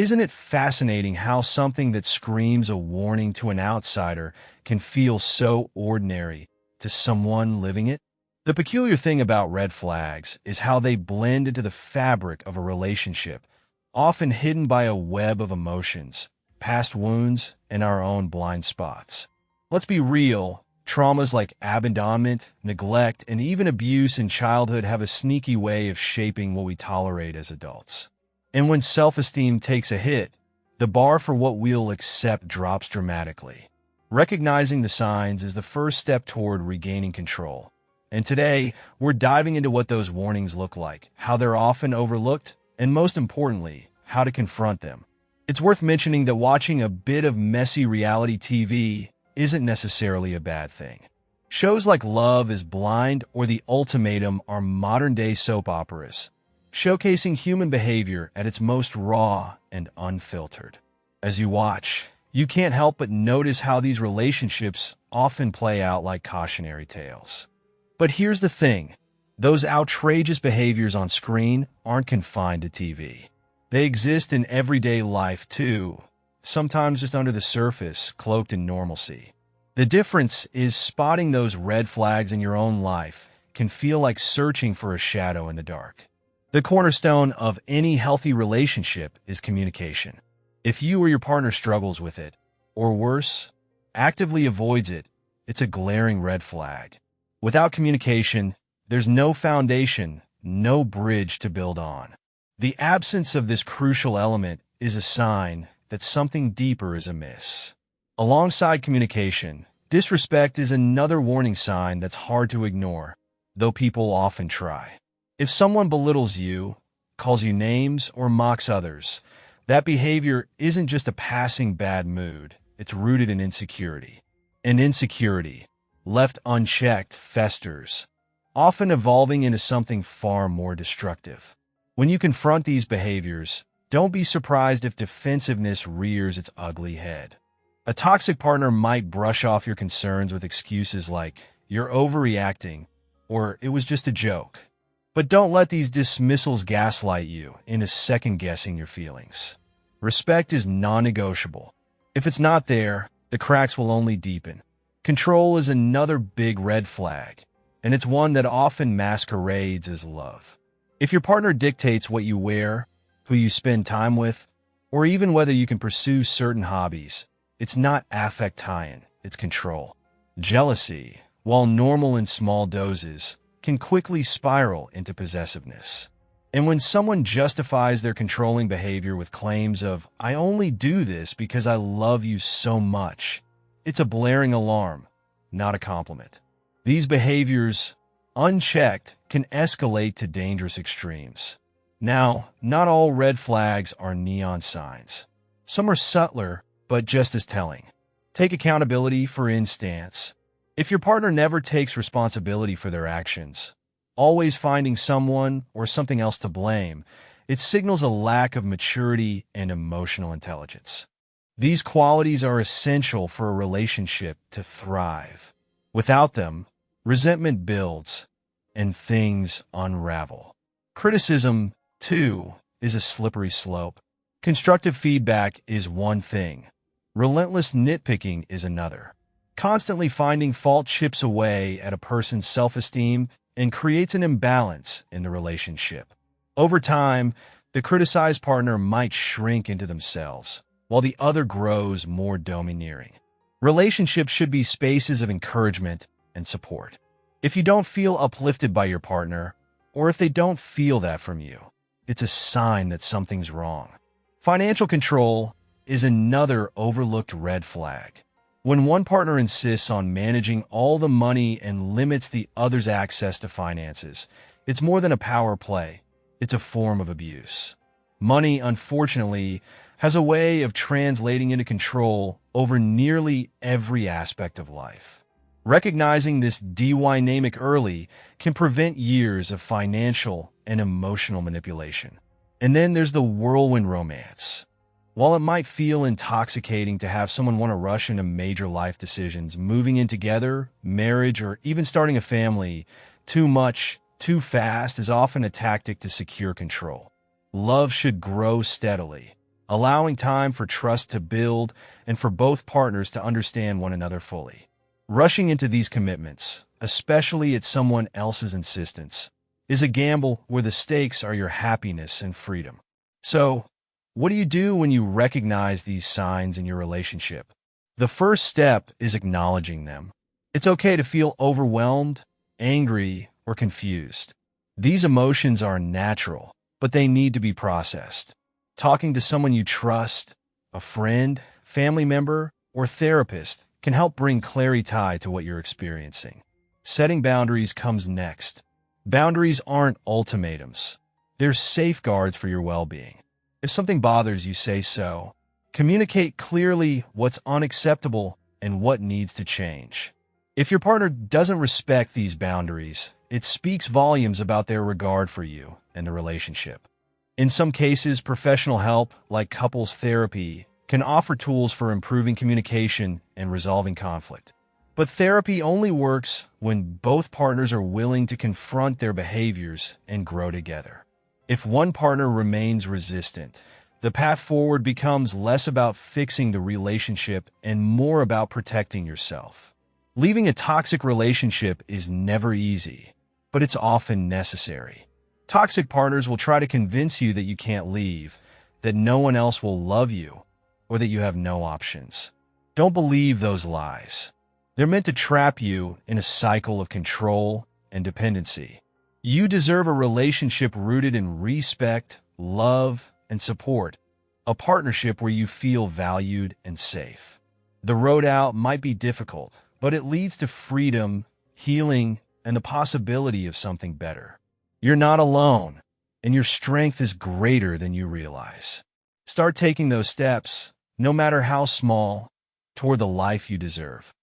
Isn't it fascinating how something that screams a warning to an outsider can feel so ordinary to someone living it? The peculiar thing about red flags is how they blend into the fabric of a relationship, often hidden by a web of emotions, past wounds, and our own blind spots. Let's be real, traumas like abandonment, neglect, and even abuse in childhood have a sneaky way of shaping what we tolerate as adults. And when self-esteem takes a hit, the bar for what we'll accept drops dramatically. Recognizing the signs is the first step toward regaining control. And today, we're diving into what those warnings look like, how they're often overlooked, and most importantly, how to confront them. It's worth mentioning that watching a bit of messy reality TV isn't necessarily a bad thing. Shows like Love is Blind or The Ultimatum are modern-day soap operas, showcasing human behavior at its most raw and unfiltered. As you watch, you can't help but notice how these relationships often play out like cautionary tales. But here's the thing, those outrageous behaviors on screen aren't confined to TV. They exist in everyday life too, sometimes just under the surface, cloaked in normalcy. The difference is spotting those red flags in your own life can feel like searching for a shadow in the dark. The cornerstone of any healthy relationship is communication. If you or your partner struggles with it, or worse, actively avoids it, it's a glaring red flag. Without communication, there's no foundation, no bridge to build on. The absence of this crucial element is a sign that something deeper is amiss. Alongside communication, disrespect is another warning sign that's hard to ignore, though people often try. If someone belittles you, calls you names, or mocks others, that behavior isn't just a passing bad mood, it's rooted in insecurity. And insecurity, left unchecked, festers, often evolving into something far more destructive. When you confront these behaviors, don't be surprised if defensiveness rears its ugly head. A toxic partner might brush off your concerns with excuses like, "You're overreacting," or "It was just a joke." But don't let these dismissals gaslight you into second-guessing your feelings. Respect is non-negotiable. If it's not there, the cracks will only deepen. Control is another big red flag, and it's one that often masquerades as love. If your partner dictates what you wear, who you spend time with, or even whether you can pursue certain hobbies, it's not affect-tie-in, it's control. Jealousy, while normal in small doses, can quickly spiral into possessiveness. And when someone justifies their controlling behavior with claims of, "I only do this because I love you so much," it's a blaring alarm, not a compliment. These behaviors, unchecked, can escalate to dangerous extremes. Now, not all red flags are neon signs. Some are subtler, but just as telling. Take accountability, for instance. If your partner never takes responsibility for their actions, always finding someone or something else to blame, it signals a lack of maturity and emotional intelligence. These qualities are essential for a relationship to thrive. Without them, resentment builds and things unravel. Criticism, too, is a slippery slope. Constructive feedback is one thing. Relentless nitpicking is another. Constantly finding fault chips away at a person's self-esteem and creates an imbalance in the relationship. Over time, the criticized partner might shrink into themselves, while the other grows more domineering. Relationships should be spaces of encouragement and support. If you don't feel uplifted by your partner, or if they don't feel that from you, it's a sign that something's wrong. Financial control is another overlooked red flag. When one partner insists on managing all the money and limits the other's access to finances, it's more than a power play. It's a form of abuse. Money, unfortunately, has a way of translating into control over nearly every aspect of life. Recognizing this dynamic early can prevent years of financial and emotional manipulation. And then there's the whirlwind romance. While it might feel intoxicating to have someone want to rush into major life decisions, moving in together, marriage, or even starting a family, too much, too fast is often a tactic to secure control. Love should grow steadily, allowing time for trust to build and for both partners to understand one another fully. Rushing into these commitments, especially at someone else's insistence, is a gamble where the stakes are your happiness and freedom. So, what do you do when you recognize these signs in your relationship? The first step is acknowledging them. It's okay to feel overwhelmed, angry, or confused. These emotions are natural, but they need to be processed. Talking to someone you trust, a friend, family member, or therapist, can help bring clarity to what you're experiencing. Setting boundaries comes next. Boundaries aren't ultimatums. They're safeguards for your well-being. If something bothers you, say so. Communicate clearly what's unacceptable and what needs to change. If your partner doesn't respect these boundaries, it speaks volumes about their regard for you and the relationship. In some cases, professional help, like couples therapy, can offer tools for improving communication and resolving conflict. But therapy only works when both partners are willing to confront their behaviors and grow together. If one partner remains resistant, the path forward becomes less about fixing the relationship and more about protecting yourself. Leaving a toxic relationship is never easy, but it's often necessary. Toxic partners will try to convince you that you can't leave, that no one else will love you, or that you have no options. Don't believe those lies. They're meant to trap you in a cycle of control and dependency. You deserve a relationship rooted in respect, love, and support, a partnership where you feel valued and safe. The road out might be difficult, but it leads to freedom, healing, and the possibility of something better. You're not alone, and your strength is greater than you realize. Start taking those steps, no matter how small, toward the life you deserve.